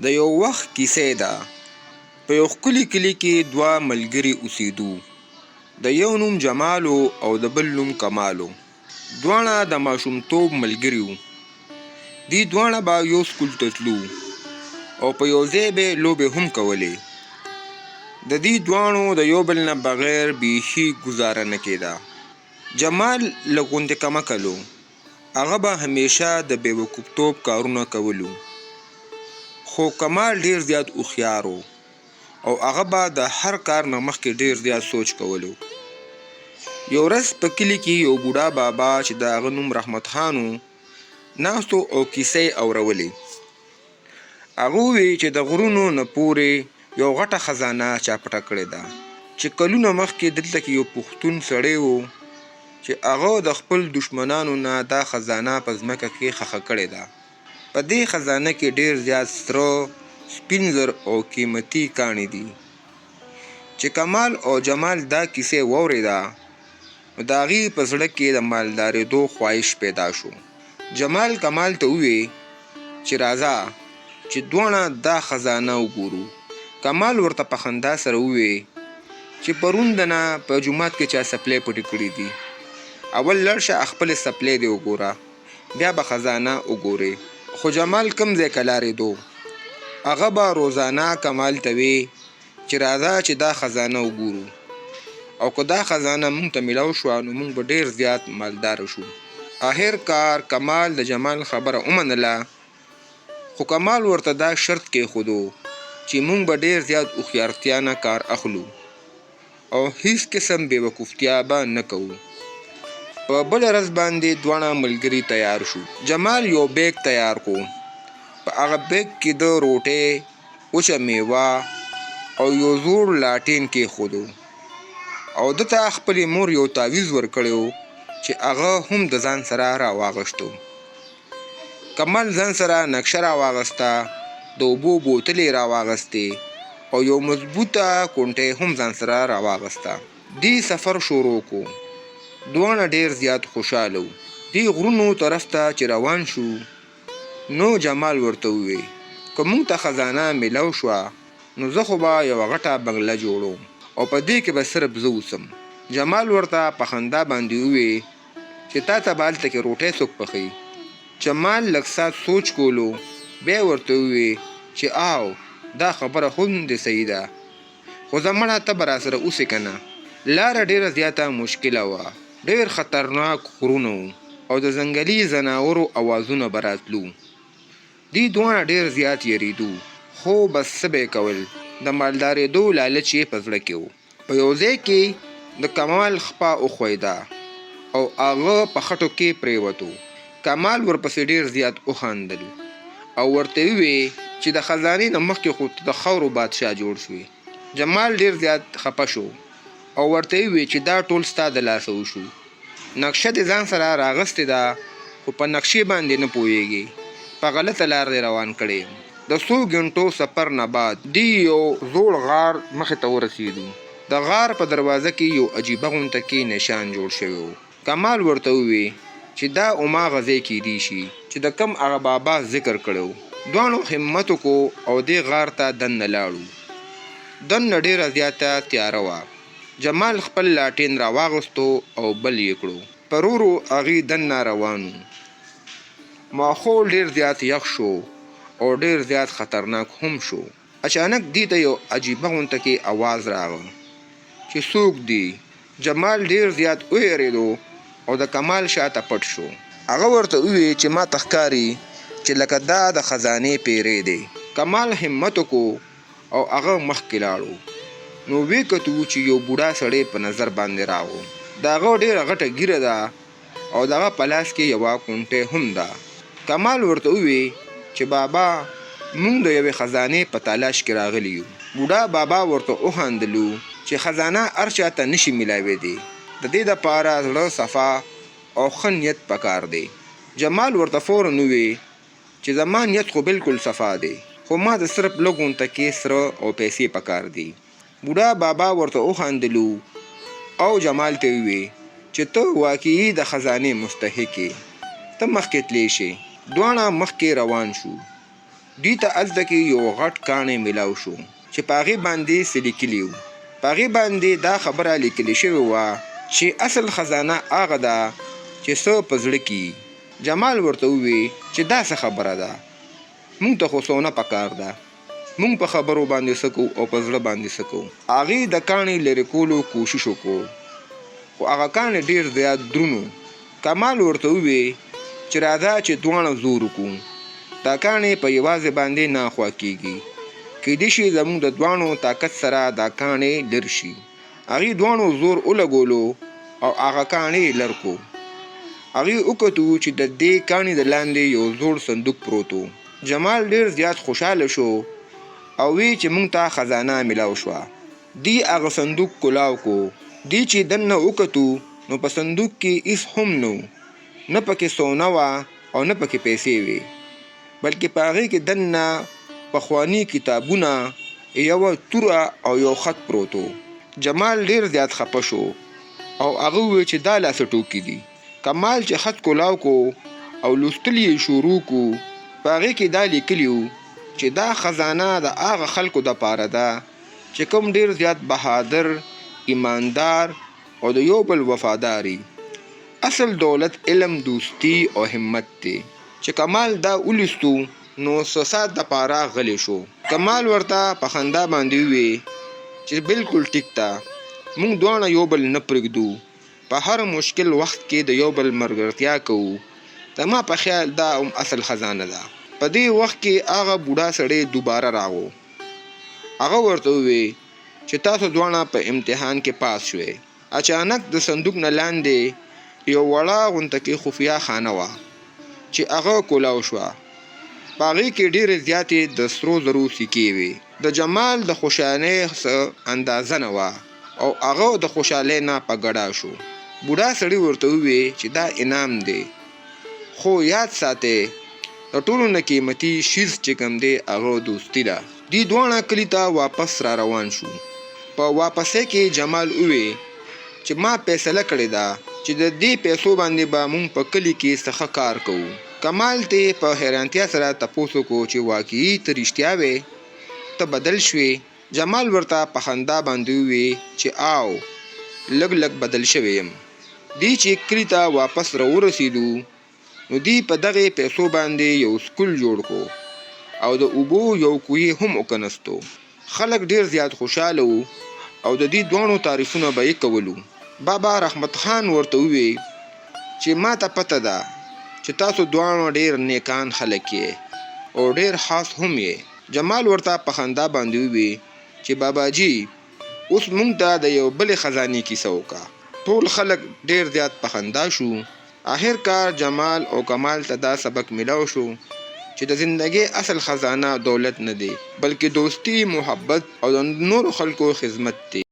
د یو وخت کیسه ده. په یو ښکلي کلي کې دوه ملګري اوسېدو. د یو نوم جمال او د بل نوم کمال. دواړه د ماشومتوب ملګري وو. دوی دواړه به یو سکول ته تلو او په یو ځای به لوبې هم کولې. د دې دواړو د یو بل نه بغیر بیخي ګزاره نه کېده. جمال لږ غوندې کمکل و. هغه به همیشه د بېوقوفتوب کارونه کولو. خو کمال ډېر زیات هوښیار و او هغه به د هر کار نه مخکې ډېر زیات سوچ کولو. یو ورځ په کلي کې یو بوډا بابا چې د هغه نوم رحمت خان و ناستو او کیسه یې اورولې. هغه وویل چې د غرونو نه پورې یو غټه خزانه چا پټه کړې ده چې کلونه مخکې دلته کې یو پښتون سړی و چې هغه د خپل دشمنانو نه دا خزانه په ځمکه کې ښخه کړې ده. په دې خزانه کې ډېر زیات سره سپین زر او قیمتي کاڼي دي. چې کمال او جمال دا کیسه واورېده نو د هغې په زړه کې د مالدارېدو خواهش پیدا شو. جمال کمال ته وویل چې راځه چې دواړه دا خزانه وګورو. کمال ورته په خندا سره وویل چې پرون د نه په جومات کې چا سپلی پټې کړي دي. اول لړ شه خپلې سپلی دې وګوره بیا به خزانه وګورې. خو جمال کم ځای که لارېدو. هغه به روزانه کمال ته وی چې راځه چې دا خزانه وګورو او که دا خزانه مونږ ته میلاو شوه نو مونږ به ډېر زیات مالدار شو. آخر کار کمال د جمال خبره ومنله. خو کمال ورته دا شرط کېښودو چې مونږ به ډېر زیات هوښیارتیا نه کار اخلو او هیڅ قسم بېوقوفتیا به نه کوو. په بله ورځ باندې دواړه ملګري تیار شو. جمال یو بیگ تیار کو. په هغه بیگ کې د روټۍ، وچه میوه او یو زوړ لاټین کېښودو او ده ته خپلې مور یو تعویض ورکړی و چې هغه هم د ځان سره راواغشتو. کمال ځان سره نقشه راواغسته، د اوبو بوتل یې راواغستې او یو مضبوطه کونټۍ هم ځان سره راواغسته. دې سفر شروع کو. دواړه ډېر زیات خوشحاله وو. دې غرونو طرف ته چې روان شو نو جمال ورته وویل که موږ ته خزانه میلاو شوه نو زه خو به یوه غټه بنګله جوړوم او په دې کې به صرف زه اوسم. جمال ورته په خندا باندې وویل چې تا ته به هلته کې روټۍ څوک پخوي. جمال لږ ساعت سوچ کولو بیا ورته وویل چې آو دا خبره هم دې صحیح ده خو زه مړه ته به راسره اوسې که نه. لاره ډېره زیاته مشکله وه. ډېر خطرناک غرونه وو او د ځنګلي ځناورو اوازونه به راتلو. دوی دواړه ډېر زیات یریدو خو بس څه به یې کول. د مالدارېدو لالچ یې په زړه کې و. په یو ځای کې د کمال خپه وښویده او هغه په خټو کې پرېوتو. کمال ورپسې ډېر زیات وخندل او ورته وویل چې د خزانې نه مخکې خو د خاورو بادشاه جوړ شوې. جمال ډېر زیات خفه شو او ورته وویل چې دا ټول ستا د لاسه وشو. نقشه دې ځان سره راغستې ده خو په نقشې باندې نه پوهېږې. په غلطه لار دې روان کړې. د څو ګنټو سفر نه بعد دوی یو زوړ غار مخې ته ورسېدو. د غار په دروازه کې یو عجیبه غونته کې نشان جوړ شوی و. کمال ورته وویل چې دا هماغه ځای کیدی شي چې د کم هغه بابا ذکر کړی و. دواړو همت وکړو او دې غار ته دننه لاړو. دننه ډېره زیاته تیاره وه. جمال خپل لاټین راواغستو او بل یې کړو. په ورو ورو هغې دننه روان وو. ماحول ډېر زیات یخ شو او ډېر زیات خطرناک هم شو. اچانک دې ته یو عجیبه غونته کې اواز راغی چې څوک دی. جمال ډېر زیات ویرېدو او د کمال شاته پټ شو. هغه ورته وویل چې ما ته ښکاري چې لکه دا د خزانې پیری دی. کمال همت وکړو او هغه مخکې لاړو. نو ویې کتو چې یو بوډا سړی په نظر باندې راغو. د هغه ډېره غټه ږیره ده او د هغه په لاس کې یوه کونټۍ هم ده. کمال ورته وویل چې بابا موږ د یوې خزانې په تلاش کې راغلي یو. بوډا بابا ورته وخندلو چې خزانه هر چا ته نشي میلاوېدی. د دې دپاره زړه صفا او ښه نیت پکار دی. جمال ورته فوراً وویل چې زما نیت خو بلکل صفا دی خو ما ته صرف لږ غونته کې سره او پیسې پکار دي. بوډا بابا ورته وخندلو او جمال ته وویل چې ته واقعي د خزانې مستحق یې. ته مخکې تلی شې. دواړه مخکې روان شو. دوی ته هلته کې یو غټ کاڼی میلاو شو چې په هغې باندې څه لیکلي وو. په هغې باندې دا خبره لیکلې شوې وه چې اصل خزانه هغه ده چې څه په زړه کې. جمال ورته ووی چې دا څه خبره ده، مونږ ته خو سونه پکار ده، مونږ په خبرو باندې څه کوو او په زړه باندې څه کوو. هغې د کاڼي لرې کولو کوشش وکړو خو هغه کاڼی ډېر زیات درونو. کمال ورته ووی چې راځه چې دواړه زور وکړو، دا کاڼی په یوازې باندې نه خوا کېږي، کیدای شي زموږ د دواړو طاقت سره دا کاڼی لر شي. هغې دواړو زور ولګولو او هغه کاڼی لر کړو. هغې وکتو چې د دې کاڼي د لاندې یو زوړ صندوق پروت و. جمال ډېر زیات خوشحاله شو او وی چې مونږ ته خزانه میلاو شوه. دی هغه صندوق کلاو کو. دی چې دننه وکتو نو په صندوق کې هیڅ هم نه، نه پکې سونه وه او نه پکې پیسې وې، بلکې په هغې کې دننه پخواني کتابونه، یوه توره او یو خط پروت و. جمال ډېر زیات خفه شو او هغه وویل چې دا لا څه ټوکې دي. کمال چې خط کلاو کو او لوستل یې شروع کو، په هغې کې دا لیکلي وو چې دا خزانه د هغه خلکو دپاره ده چې کوم ډېر زیات بهادر، ایماندار او د یو بل وفاداري. اصل دولت علم، دوستی او همت دی. چې کمال دا ولوستو نو څه ساعت دپاره غلی شو. کمال ورته په خندا باندې ووی چې بلکل ټیک ده، موږ دواړه یو بل نه پرېږدو، په هر مشکل وخت کې د یو بل ملګرتیا کوو. زما په خیال دا هم اصل خزانه ده. په دې وخت کې هغه بوډا سړی دوباره راغو. هغه ورته ووی چې تاسو دواړه په امتحان کې پاس شوئ. اچانک د صندوق نه لاندې یو وړه غونته کې خفیه خانه وه چې هغه کولاو شوه. په هغې کې ډېرې زیاتې د سرو زرو سکې وې. د جمال د خوشحالۍ څه اندازه نه وه او هغه د خوشحالۍ نه په ګډا شو. بوډا سړي ورته ووی چې دا انعام دی، خو یاد ساتئ د ټولو نه قیمتي شیز چې کوم دی هغه دوستي ده. دی دواړه کلي ته واپس را روان شو. په واپسۍ کې جمال ووی چې ما فیصله کړې ده چې د دې پیسو باندې به مونږ په کلي کې څه کار کوو. کمال ته په حیرانتیا سره تپوس وکړو چې واقعي ته رښتیا وې، ته بدل شوې. جمال ورته په خندا باندې ووی چې آو لږ لږ بدل شوی یم. دی چې کلي ته واپس راورسېدو نو دی په دغې پیسو باندې یو سکول جوړ کړو او د اوبو یو کوهی هم وکنستو. خلک ډېر زیات خوشحاله وو او د دې دواړو تعریفونه به یې کولو. بابا رحمت خان ورته ووی چې ما ته پته ده چې تاسو دواړو ډېر نیکان خلک یې او ډېر خاص هم یې. جمال ورته په خندا باندې ووی چې باباجي اوس مونږ ته د یو بلې خزانې کیسه وکړه. ټول خلک ډېر زیات په خندا شو. آخر کار جمال او کمال ته دا سبق میلاو شو چې د زندګۍ اصل خزانه دولت نه دی، بلکې دوستی، محبت او د نورو خلکو خدمت دی.